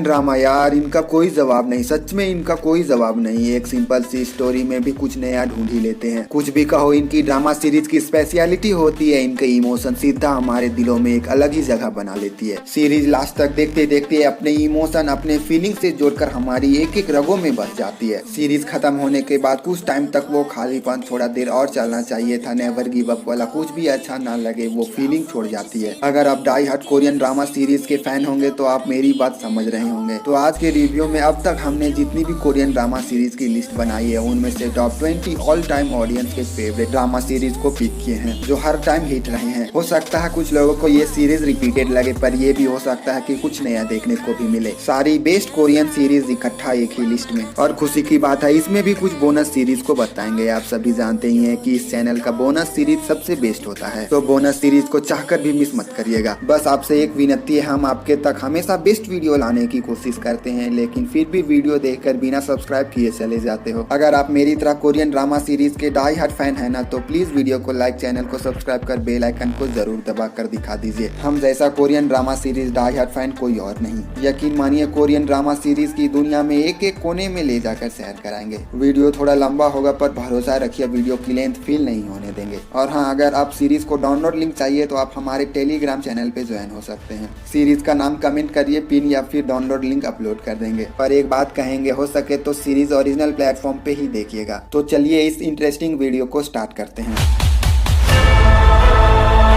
Drama यार, इनका कोई जवाब नहीं, सच में इनका कोई जवाब नहीं। एक सिंपल सी स्टोरी में भी कुछ नया ढूंढ ही लेते हैं। कुछ भी कहो, इनकी ड्रामा सीरीज की स्पेशलिटी होती है इनके इमोशन सीधा हमारे दिलों में एक अलग ही जगह बना लेती है। सीरीज लास्ट तक देखते देखते अपने इमोशन अपने फीलिंग से जोड़कर हमारी एक एक रगों में बस जाती है। सीरीज खत्म होने के बाद कुछ टाइम तक वो खालीपन, थोड़ा देर और चलना चाहिए था, नेवर गिव अप वाला कुछ भी अच्छा ना लगे, वो फीलिंग छोड़ जाती है। अगर आप die hard Korean drama series के फैन होंगे तो आप मेरी बात समझ रहे होंगे। तो आज के रिव्यू में अब तक हमने जितनी भी कोरियन ड्रामा सीरीज की लिस्ट बनाई है उनमें से टॉप 20 ऑल टाइम ऑडियंस के फेवरेट ड्रामा सीरीज को पिक किए हैं जो हर टाइम हिट रहे हैं। हो सकता है कुछ लोगों को ये सीरीज रिपीटेड लगे, पर ये भी हो सकता है कि कुछ नया देखने को भी मिले। सारी बेस्ट कोरियन सीरीज इकट्ठा एक ही लिस्ट में। और खुशी की बात है इसमें भी कुछ बोनस सीरीज को बताएंगे। आप सभी जानते ही हैं कि इस चैनल का बोनस सीरीज सबसे बेस्ट होता है, तो बोनस सीरीज को चाहकर भी मिस मत करिएगा। बस आपसे एक विनती है, हम आपके तक हमेशा बेस्ट वीडियो लाने की कोशिश करते हैं, लेकिन फिर भी वीडियो देखकर बिना सब्सक्राइब किए चले जाते हो। अगर आप मेरी तरह कोरियन ड्रामा सीरीज के डाई हार्ड फैन है ना, तो प्लीज वीडियो को लाइक, चैनल को सब्सक्राइब कर बेल आइकन को जरूर दबा कर दिखा दीजिए। हम जैसा Korean drama series die hard fan कोई और नहीं। यकीन मानिए कोरियन ड्रामा सीरीज की दुनिया में एक एक कोने में ले जाकर सैर कराएंगे। वीडियो थोड़ा लंबा होगा पर भरोसा रखिए वीडियो की लेंथ फील नहीं होने देंगे। और हाँ, अगर आप सीरीज को डाउनलोड लिंक चाहिए तो आप हमारे टेलीग्राम चैनल पे ज्वाइन हो सकते हैं। सीरीज का नाम कमेंट करिए, पिन या फिर डाउनलोड लिंक अपलोड कर देंगे। पर एक बात कहेंगे, हो सके तो सीरीज ओरिजिनल प्लेटफॉर्म पे ही देखिएगा। तो चलिए इस इंटरेस्टिंग वीडियो को स्टार्ट करते हैं।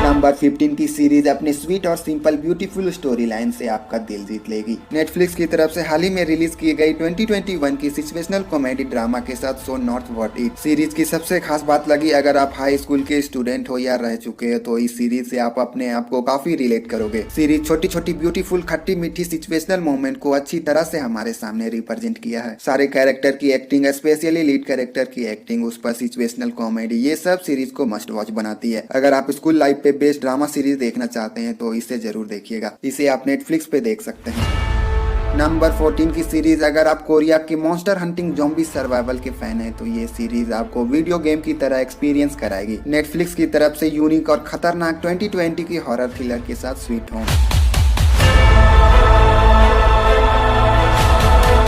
नंबर 15 की सीरीज अपने स्वीट और सिंपल ब्यूटीफुल स्टोरी लाइन से आपका दिल जीत लेगी। नेटफ्लिक्स की तरफ से हाल ही में रिलीज की गई 2021 की सिचुएशनल कॉमेडी ड्रामा के साथ so not what it series की सबसे खास बात लगी, अगर आप हाई स्कूल के स्टूडेंट हो या रह चुके हैं तो इस सीरीज से आप अपने आप को काफी रिलेट करोगे। सीरीज छोटी छोटी ब्यूटीफुल खट्टी मीठी सिचुएशनल मोमेंट को अच्छी तरह से हमारे सामने रिप्रेजेंट किया है। सारे कैरेक्टर की एक्टिंग, स्पेशली लीड कैरेक्टर की एक्टिंग, उस पर सिचुएशनल कॉमेडी, ये सब सीरीज को मस्ट वॉच बनाती है। अगर आप स्कूल लाइफ पे बेस्ड ड्रामा सीरीज देखना चाहते हैं तो इसे जरूर देखिएगा। इसे आप नेटफ्लिक्स पे देख सकते हैं। नंबर 14 की सीरीज, अगर आप कोरिया की मॉन्स्टर हंटिंग ज़ॉम्बी सर्वाइवल के फैन हैं तो ये सीरीज आपको वीडियो गेम की तरह एक्सपीरियंस कराएगी। नेटफ्लिक्स की तरफ से यूनिक और खतरनाक 2020 की हॉरर थ्रिलर के साथ स्वीट होम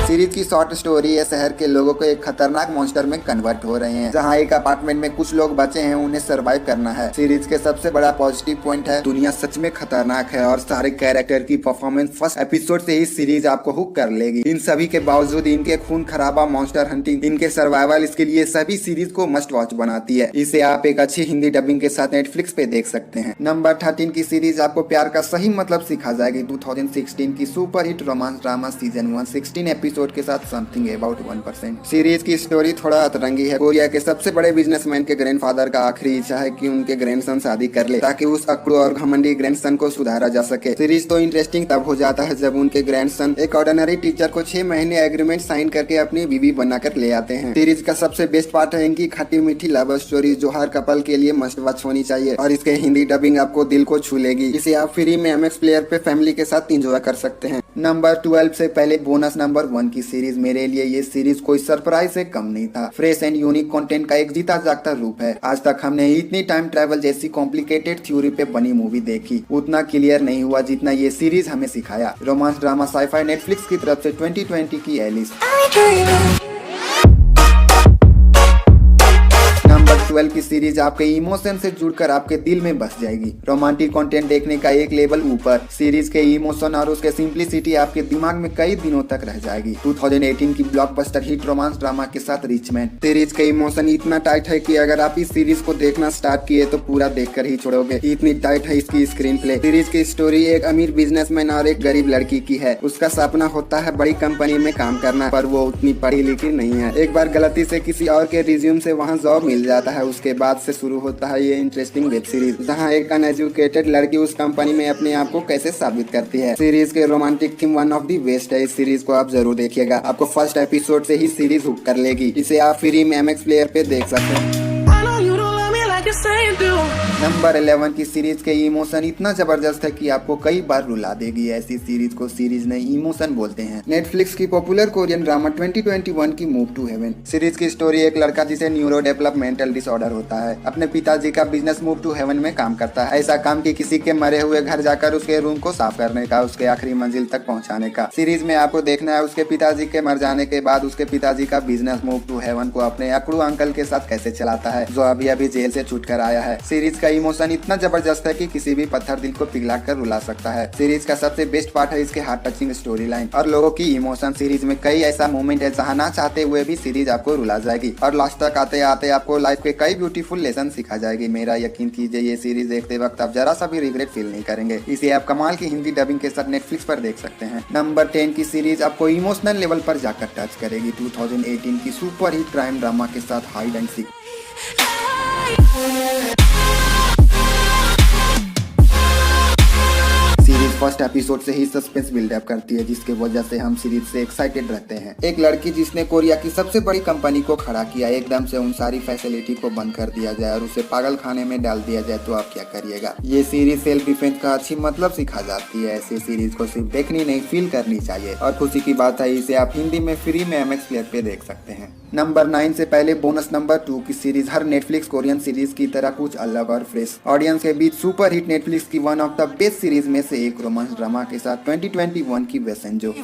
सीरीज की शॉर्ट स्टोरी है, शहर के लोगों को एक खतरनाक मॉन्स्टर में कन्वर्ट हो रहे हैं। जहां एक अपार्टमेंट में कुछ लोग बचे हैं, उन्हें सरवाइव करना है। सीरीज के सबसे बड़ा पॉजिटिव पॉइंट है दुनिया सच में खतरनाक है और सारे कैरेक्टर की परफॉर्मेंस फर्स्ट एपिसोड से ही सीरीज आपको हुक कर लेगी। इन सभी के बावजूद इनके खून खराबा मॉन्स्टर हंटिंग, इनके सर्वाइवल, इसके लिए सभी सीरीज को मस्ट वॉच बनाती है। इसे आप एक अच्छी हिंदी डबिंग के साथ नेटफ्लिक्स पे देख सकते हैं। नंबर 13 की सीरीज आपको प्यार का सही मतलब सिखा जाएगी। 2016 की super hit romance drama season 1 16 episode के साथ समथिंग अबाउट 1%। सीरीज की स्टोरी थोड़ा अतरंगी है। कोरिया के सबसे बड़े बिजनेसमैन के ग्रैंडफादर का आखिरी इच्छा है कि उनके ग्रैंडसन शादी कर ले ताकि उस अकड़ू और घमंडी ग्रैंडसन को सुधारा जा सके। सीरीज तो इंटरेस्टिंग तब हो जाता है जब उनके ग्रैंडसन एक ऑर्डिनरी टीचर को 6 महीने एग्रीमेंट साइन करके अपनी बीवी बनाकर ले आते हैं। सीरीज का सबसे बेस्ट पार्ट है इनकी खट्टी मीठी लव स्टोरी जो हर कपल के लिए मस्ट वॉच होनी चाहिए और इसके हिंदी डबिंग आपको दिल को छू लेगी। इसे आप फ्री में MX प्लेयर पे फैमिली के साथ एंजॉय कर सकते हैं। नंबर 12 से पहले बोनस नंबर 1 की सीरीज, मेरे लिए ये सीरीज कोई सरप्राइज से कम नहीं था। फ्रेश एंड यूनिक कंटेंट का एक जीता जागता रूप है। आज तक हमने इतनी टाइम ट्रैवल जैसी कॉम्प्लिकेटेड थ्योरी पे बनी मूवी देखी, उतना क्लियर नहीं हुआ जितना ये सीरीज हमें सिखाया। रोमांस ड्रामा साइफाई नेटफ्लिक्स की तरफ से 2020 की एलिस। नंबर 12 की सीरीज आपके इमोशन से जुड़कर आपके दिल में बस जाएगी। रोमांटिक कंटेंट देखने का एक लेवल ऊपर, सीरीज के इमोशन और उसके सिंप्लिसिटी आपके दिमाग में कई दिनों तक रह जाएगी। 2018 की ब्लॉकबस्टर हिट रोमांस ड्रामा के साथ रिचमैन। सीरीज के इमोशन इतना टाइट है कि अगर आप इस सीरीज को देखना स्टार्ट किए तो पूरा देखकर ही छोड़ोगे, इतनी टाइट है इसकी स्क्रीन प्ले। सीरीज की स्टोरी एक अमीर बिजनेसमैन और एक गरीब लड़की की है। उसका सपना होता है बड़ी कंपनी में काम करना, पर वो उतनी पढ़ी लिखी नहीं है। एक बार गलती से किसी और के रिज्यूम से वहाँ जॉब मिल जाता है। उसके बाद से शुरू होता है ये इंटरेस्टिंग वेब सीरीज जहां एक अनएजुकेटेड लड़की उस कंपनी में अपने आप को कैसे साबित करती है। सीरीज के romantic theme one of the best है। इस सीरीज को आप जरूर देखिएगा, आपको फर्स्ट एपिसोड से ही सीरीज हुक कर लेगी। इसे आप फ्री में MX प्लेयर पे देख सकते हैं। you say you do. Number 11 की सीरीज के इमोशन इतना जबरदस्त है कि आपको कई बार रुला देगी। ऐसी सीरीज को सीरीज नहीं इमोशन बोलते हैं। नेटफ्लिक्स की पॉपुलर कोरियन ड्रामा 2021 की मूव टू हेवन सीरीज की स्टोरी एक लड़का जिसे न्यूरो डेवलपमेंटल डिसऑर्डर होता है अपने पिताजी का बिजनेस मूव टू हेवन में काम करता है। ऐसा काम कि किसी के मरे हुए घर जाकर उसके रूम को साफ करने का, उसके आखिरी मंजिल तक पहुंचाने का। सीरीज में आपको देखना है उसके पिताजी के मर जाने के बाद उसके पिताजी का बिजनेस मूव टू हेवन को अपने अकड़ू अंकल के साथ कैसे चलाता है जो अभी अभी जेल से छूट कर आया है। सीरीज का इमोशन इतना जबरदस्त है कि किसी भी पत्थर दिल को पिघला कर रुला सकता है। सीरीज का सबसे बेस्ट पार्ट है इसके हार्ट टचिंग स्टोरी लाइन और लोगों की इमोशन। सीरीज में कई ऐसा मोमेंट है जहाँ ना चाहते हुए भी सीरीज आपको रुला जाएगी और लास्ट तक आते आते आपको लाइफ के कई ब्यूटीफुल लेसन सिखा जाएगी। मेरा यकीन कीजिए ये सीरीज देखते वक्त आप जरा सा भी रिग्रेट फील नहीं करेंगे। इसे आप कमाल की हिंदी डबिंग के साथ नेटफ्लिक्स पर देख सकते हैं। नंबर 10 की सीरीज आपको इमोशनल लेवल पर जाकर टच करेगी। 2018 की सुपर हिट क्राइम ड्रामा के साथ hide and seek. Series first episode से ही सस्पेंस बिल्डअप करती है जिसके वजह से हम सीरीज से एक्साइटेड रहते हैं। एक लड़की जिसने कोरिया की सबसे बड़ी कंपनी को खड़ा किया, एकदम से उन सारी फैसिलिटी को बंद कर दिया जाए और उसे पागल खाने में डाल दिया जाए तो आप क्या करिएगा। ये सीरीज सेल्फ डिफेंस का अच्छी मतलब सिखा जाती है। ऐसी सीरीज को सिर्फ देखनी नहीं फील करनी चाहिए और खुशी की बात है इसे आप हिंदी में फ्री में MX प्लेयर पे देख सकते हैं। नंबर 9 से पहले बोनस नंबर 2 की सीरीज हर नेटफ्लिक्स कोरियन सीरीज की तरह कुछ अलग और फ्रेश ऑडियंस के बीच सुपर हिट नेटफ्लिक्स की one of the best series में से एक रोमांस ड्रामा के साथ 2021 की वेसेंजो।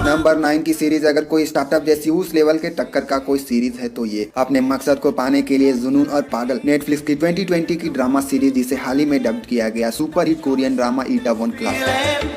नंबर 9 की सीरीज अगर कोई स्टार्टअप जैसी उस लेवल के टक्कर का कोई सीरीज है तो ये अपने मकसद को पाने के लिए जुनून और पागल नेटफ्लिक्स की 2020 की ड्रामा सीरीज जिसे हाल ही में डब्ड किया गया super hit Korean drama Itaewon class.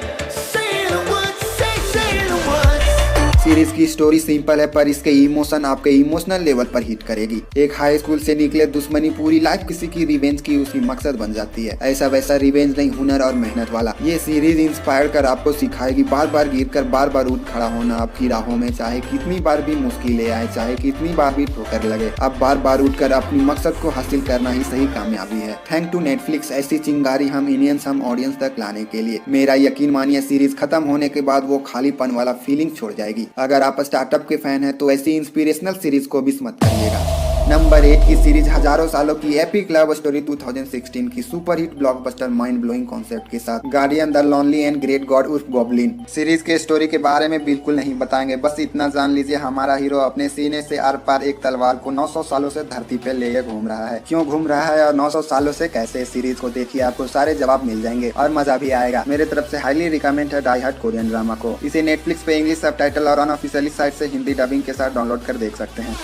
Series की स्टोरी सिंपल है पर इसके इमोशन आपके इमोशनल लेवल पर हिट करेगी। एक हाई स्कूल से निकले दुश्मनी पूरी लाइफ किसी की रिवेंज की उसकी मकसद बन जाती है। ऐसा वैसा रिवेंज नहीं, हुनर और मेहनत वाला। ये सीरीज इंस्पायर कर आपको सिखाएगी बार बार गिर कर बार बार उठ खड़ा होना आपकी राहों में, चाहे कितनी बार भी मुश्किलें आए, चाहे कितनी बार भी ठोकर लगे, अब बार बार उठ कर अपनी मकसद को हासिल करना ही सही कामयाबी है। थैंक टू नेटफ्लिक्स ऐसी चिंगारी हम इंडियंस हम ऑडियंस तक लाने के लिए। मेरा यकीन मानिए सीरीज खत्म होने के बाद वो खालीपन वाला फीलिंग छोड़ जाएगी। अगर आप स्टार्टअप के फैन हैं तो ऐसी इंस्पिरेशनल सीरीज को मिस मत करिएगा। नंबर 8 की सीरीज हजारों सालों की एपिक लव स्टोरी 2016 की super hit blockbuster mind blowing concept के साथ guardian the lonely and great God उर्फ गॉब्लिन। सीरीज के स्टोरी के बारे में बिल्कुल नहीं बताएंगे, बस इतना जान लीजिए हमारा हीरो अपने सीने से आर पार एक तलवार को 900 सालों से धरती पे लेकर घूम रहा है। क्यों घूम रहा है और 900 सालों से कैसे, सीरीज को देखिए आपको सारे जवाब मिल जाएंगे और मजा भी आएगा। मेरे तरफ से हाईली रिकमेंड है डाई हार्ड कोरियन ड्रामा को। इसे नेटफ्लिक्स पे इंग्लिश सबटाइटल और अनऑफिशियली साइट से हिंदी डबिंग के साथ डाउनलोड कर देख सकते हैं।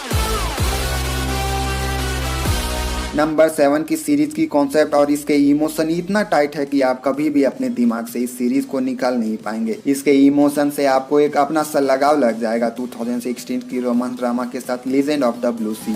नंबर 7 की सीरीज की कॉन्सेप्ट और इसके इमोशन इतना टाइट है कि आप कभी भी अपने दिमाग से इस सीरीज को निकाल नहीं पाएंगे। इसके इमोशन से आपको एक अपना सा लगाव लग जाएगा। 2016 की रोमांस ड्रामा के साथ लीजेंड ऑफ द ब्लू सी।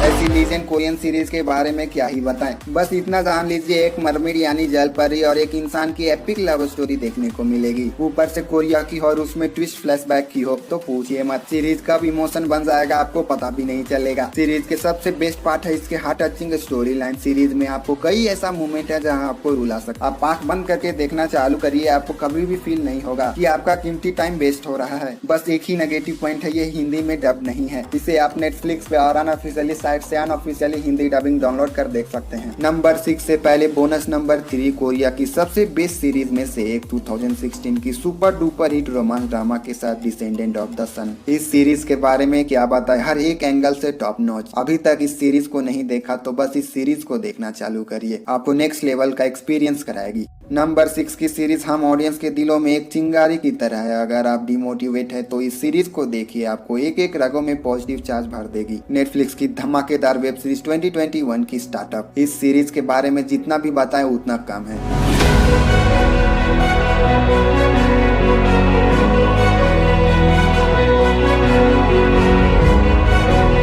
ऐसी लीजेंड कोरियन सीरीज के बारे में क्या ही बताएं, बस इतना जान लीजिए एक मरमिड यानी जल परी और एक इंसान की एपिक लव स्टोरी देखने को मिलेगी, ऊपर से कोरिया की और उसमें ट्विस्ट फ्लैशबैक की हो तो पूछिए मत। सीरीज कब इमोशन बन जाएगा आपको पता भी नहीं चलेगा। सीरीज के सबसे बेस्ट पार्ट है इसके heart touching story line. Series में आपको कई ऐसा मोमेंट है जहाँ आपको रुला सकता। आप आंख बंद करके देखना चालू करिए, आपको कभी भी फील नहीं होगा कि आपका कीमती टाइम वेस्ट हो रहा है। बस एक ही नेगेटिव पॉइंट है, ये हिंदी में डब नहीं है। इसे आप नेटफ्लिक्स पे और अनऑफिशियली साइट से अनऑफिशियली हिंदी डबिंग डाउनलोड कर देख सकते हैं। नंबर 6 से पहले बोनस नंबर 3 कोरिया की सबसे बेस्ट सीरीज में से एक 2016 की super duper hit romance drama के साथ डिसेंडेंट ऑफ द सन। इस सीरीज के बारे में क्या बताएं, हर एक एंगल से टॉप नॉच। अभी तक इस सीरीज को नहीं देखा तो बस इस सीरीज को देखना चालू करिए, आपको नेक्स्ट लेवल का एक्सपीरियंस कराएगी। नंबर 6 की सीरीज हम ऑडियंस के दिलों में एक चिंगारी की तरह है। अगर आप डिमोटिवेट है तो इस सीरीज को देखिए, आपको एक एक रगों में पॉजिटिव चार्ज भर देगी। नेटफ्लिक्स की धमाकेदार वेब सीरीज 2021 की स्टार्टअप। इस सीरीज के बारे में जितना भी बताएं उतना कम है।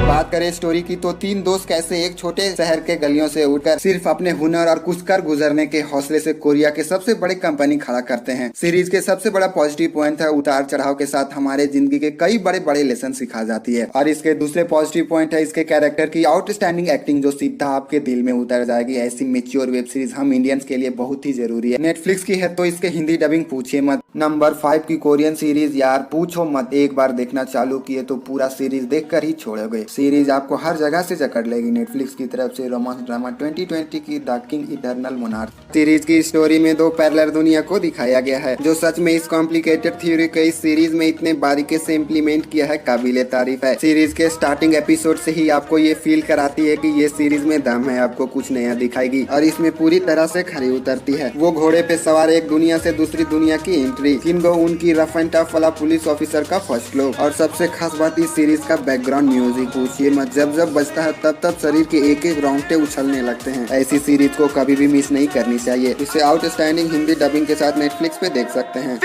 बात बात करें स्टोरी की तो 3 दोस्त कैसे एक छोटे शहर के गलियों से उठकर सिर्फ अपने हुनर और कुछ कर गुजरने के हौसले से कोरिया के सबसे बड़े कंपनी खड़ा करते हैं। सीरीज के सबसे बड़ा पॉजिटिव पॉइंट है उतार चढ़ाव के साथ हमारे जिंदगी के कई बड़े बड़े लेसन सिखा जाती है, और इसके दूसरे पॉजिटिव पॉइंट है इसके कैरेक्टर की आउटस्टैंडिंग एक्टिंग जो सीधा आपके दिल में उतर जाएगी। ऐसी मेच्योर वेब सीरीज हम इंडियंस के लिए बहुत ही जरूरी है। नेटफ्लिक्स की है तो इसके हिंदी डबिंग पूछिए मत। नंबर 5 की कोरियन सीरीज यार पूछो मत, एक बार देखना चालू किए तो पूरा सीरीज देखकर ही छोड़ोगे। सीरीज आपको हर जगह से जकड़ लेगी। नेटफ्लिक्स की तरफ से रोमांस ड्रामा 2020 की the king eternal monarch series की स्टोरी में 2 पैरेलल दुनिया को दिखाया गया है जो सच में इस कॉम्प्लिकेटेड थ्योरी को इस सीरीज में इतने बारीकी से इम्प्लीमेंट किया है, काबिले तारीफ है। सीरीज के स्टार्टिंग एपिसोड से ही आपको ये फील कराती है कि ये सीरीज में दम है, आपको कुछ नया दिखाएगी और इसमें पूरी तरह से खरी उतरती है। वो घोड़े पे सवार एक दुनिया से दूसरी दुनिया की एंट्री, किंगो उनकी रफ एंड टफ वाला पुलिस ऑफिसर का फर्स्ट लुक, और सबसे खास बात इस सीरीज का बैकग्राउंड म्यूजिक पूछिए मत, जब जब बजता है तब तब शरीर के एक एक रोंगटे उछलने लगते हैं। ऐसी सीरीज को कभी भी मिस नहीं करनी चाहिए। इसे आउटस्टैंडिंग हिंदी डबिंग के साथ नेटफ्लिक्स पे देख सकते हैं।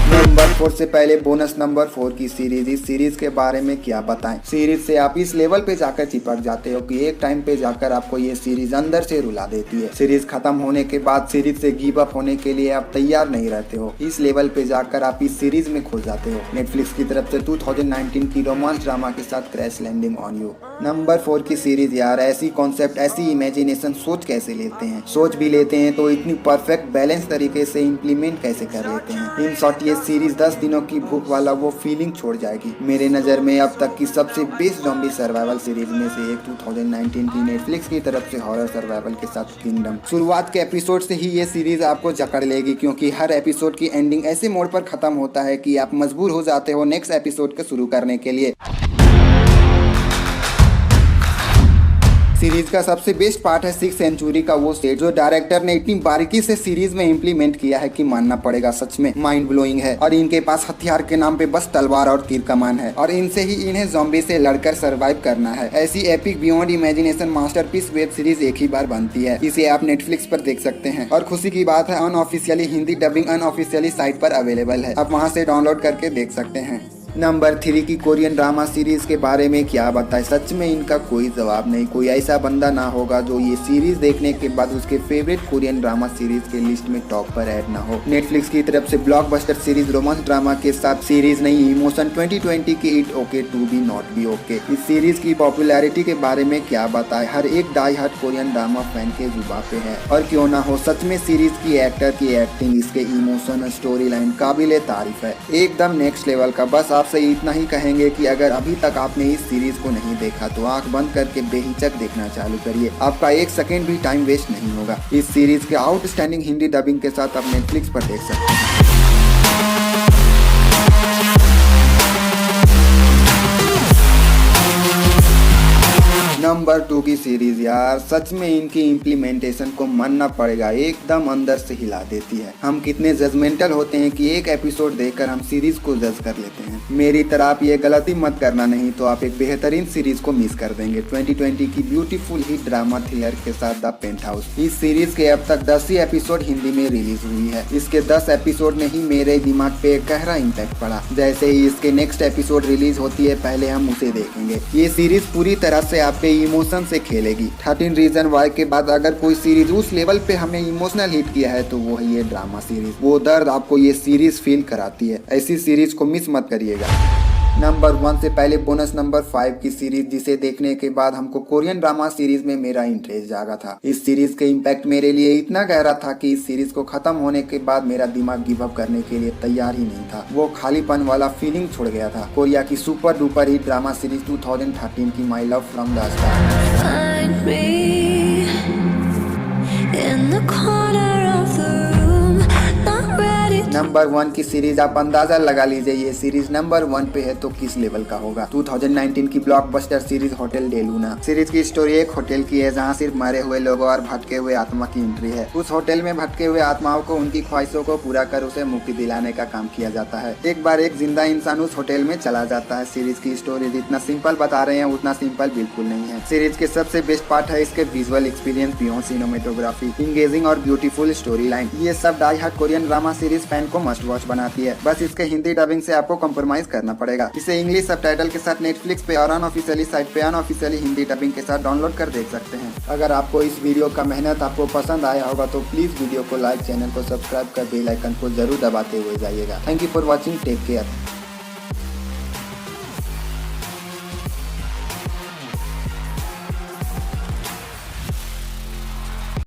नंबर 4 से पहले बोनस नंबर 4 की सीरीज। इस सीरीज के बारे में क्या बताएं। सीरीज से आप इस लेवल पे जाकर चिपक जाते हो कि एक टाइम पे जाकर आपको ये सीरीज अंदर से रुला देती है। सीरीज खत्म होने के बाद सीरीज से गिव अप होने के लिए आप तैयार नहीं रहते हो। इस लेवल पे जाकर आप इस सीरीज में खो जाते हो। नेटफ्लिक्स की तरफ से 2019 की रोमांस ड्रामा के साथ crash landing on you. Number 4 की सीरीज यार ऐसी कॉन्सेप्ट ऐसी इमेजिनेशन सोच कैसे लेते हैं, सोच भी लेते हैं तो इतनी परफेक्ट बैलेंस तरीके से इम्प्लीमेंट कैसे कर लेते हैं। इन शॉर्ट ये सीरीज 10 दिनों की भूख वाला वो फीलिंग छोड़ जाएगी। मेरे नजर में अब तक की सबसे बेस्ट ज़ॉम्बी सर्वाइवल सीरीज में से एक 2019 की नेटफ्लिक्स की तरफ से हॉरर सर्वाइवल के साथ किंगडम। शुरुआत के एपिसोड से ही ये सीरीज आपको जकड़ लेगी क्योंकि हर एपिसोड की एंडिंग ऐसे मोड पर खत्म होता है कि आप मजबूर हो जाते हो नेक्स्ट एपिसोड को शुरू करने के लिए। सीरीज का सबसे बेस्ट पार्ट है 6th सेंचुरी का वो सेट जो डायरेक्टर ने इतनी बारीकी से सीरीज में इम्प्लीमेंट किया है कि मानना पड़ेगा, सच में माइंड ब्लोइंग है। और इनके पास हथियार के नाम पे बस तलवार और तीर कमान है और इनसे ही इन्हें ज़ॉम्बी से लड़कर सरवाइव करना है। ऐसी epic beyond imagination masterpiece web series एक ही बार बनती है। इसे आप नेटफ्लिक्स पर देख सकते हैं और खुशी की बात है unofficially Hindi dubbing unofficially site पर अवेलेबल है, आप वहाँ से डाउनलोड करके देख सकते हैं। नंबर 3 की कोरियन ड्रामा सीरीज के बारे में क्या बताएं, सच में इनका कोई जवाब नहीं। कोई ऐसा बंदा ना होगा जो ये सीरीज देखने के बाद उसके फेवरेट कोरियन ड्रामा सीरीज के लिस्ट में टॉप पर ऐड ना हो। नेटफ्लिक्स की तरफ से ब्लॉकबस्टर सीरीज रोमांस ड्रामा के साथ सीरीज नहीं इमोशन 2020 की it okay to be not be okay. इस सीरीज की पॉपुलैरिटी के बारे में क्या बताएं, हर एक die heart Korean drama fan के जुबान पे है। और क्यों ना हो, सच में सीरीज की एक्टर की एक्टिंग, इसके इमोशन, स्टोरी लाइन काबिले तारीफ है, एकदम नेक्स्ट लेवल का। बस आपसे इतना ही कहेंगे कि अगर अभी तक आपने इस सीरीज को नहीं देखा तो आंख बंद करके बेहिचक देखना चालू करिए, आपका एक सेकेंड भी टाइम वेस्ट नहीं होगा। इस सीरीज के आउटस्टैंडिंग हिंदी डबिंग के साथ आप नेटफ्लिक्स पर देख सकते हैं। नंबर 2 की सीरीज यार सच में इनकी इम्प्लीमेंटेशन को मानना पड़ेगा, एकदम अंदर से हिला देती है। हम कितने जजमेंटल होते हैं कि एक एपिसोड देखकर हम सीरीज को जज कर लेते हैं। मेरी तरह आप ये गलती मत करना, नहीं तो आप एक बेहतरीन सीरीज को मिस कर देंगे। 2020 की ब्यूटीफुल हिट ड्रामा थ्रिलर के साथ द पेंट हाउस। इस सीरीज के अब तक 10 ही एपिसोड हिंदी में रिलीज हुई है। इसके 10 एपिसोड ने ही मेरे दिमाग पे एक गहरा इम्पैक्ट पड़ा। जैसे ही इसके नेक्स्ट एपिसोड रिलीज होती है पहले हम उसे देखेंगे। ये सीरीज पूरी तरह से आपके इमोशन से खेलेगी। 13 रीजन वाई के बाद अगर कोई सीरीज उस लेवल पे हमें इमोशनल हिट किया है तो वो है ये ड्रामा सीरीज। वो दर्द आपको ये सीरीज फील कराती है। ऐसी सीरीज को मिस मत करिएगा। नंबर 1 से पहले बोनस नंबर 5 की सीरीज, जिसे देखने के बाद हमको कोरियन ड्रामा सीरीज में मेरा इंटरेस्ट जागा था। इस सीरीज के इम्पैक्ट मेरे लिए इतना गहरा था कि इस सीरीज को खत्म होने के बाद मेरा दिमाग गिव अप करने के लिए तैयार ही नहीं था। वो खालीपन वाला फीलिंग छोड़ गया था। कोरिया की super duper hit drama series 2013 की my love from the start. Number 1 की सीरीज आप अंदाजा लगा लीजिए ये सीरीज नंबर 1 पे है तो किस लेवल का होगा। 2019 की blockbuster series hotel day Luna. Series की स्टोरी एक होटल की है जहाँ सिर्फ मरे हुए लोगों और भटके हुए आत्मा की एंट्री है। उस होटल में भटके हुए आत्माओं को उनकी ख्वाहिशों को पूरा कर उसे मुक्ति दिलाने का काम किया जाता है। एक बार एक जिंदा इंसान उस होटल में चला जाता है। सीरीज की स्टोरी जितना सिंपल बता रहे हैं उतना सिंपल बिल्कुल नहीं है। सीरीज के सबसे बेस्ट पार्ट है इसके visual experience beyond cinematography, engaging और ब्यूटीफुल स्टोरी लाइन। ये सब die hard Korean drama series fan को मस्ट वॉच बनाती है। बस इसके हिंदी डबिंग से आपको कॉम्प्रोमाइज करना पड़ेगा। इसे इंग्लिश सबटाइटल के साथ नेटफ्लिक्स पे और अनऑफिशियली साइट पे अनऑफिशियली हिंदी डबिंग के साथ डाउनलोड कर देख सकते हैं। अगर आपको इस वीडियो का मेहनत आपको पसंद आया होगा तो प्लीज वीडियो को लाइक, चैनल को सब्सक्राइब कर बेल आइकन को जरूर दबाते हुए जाइएगा। Thank you for watching, take care.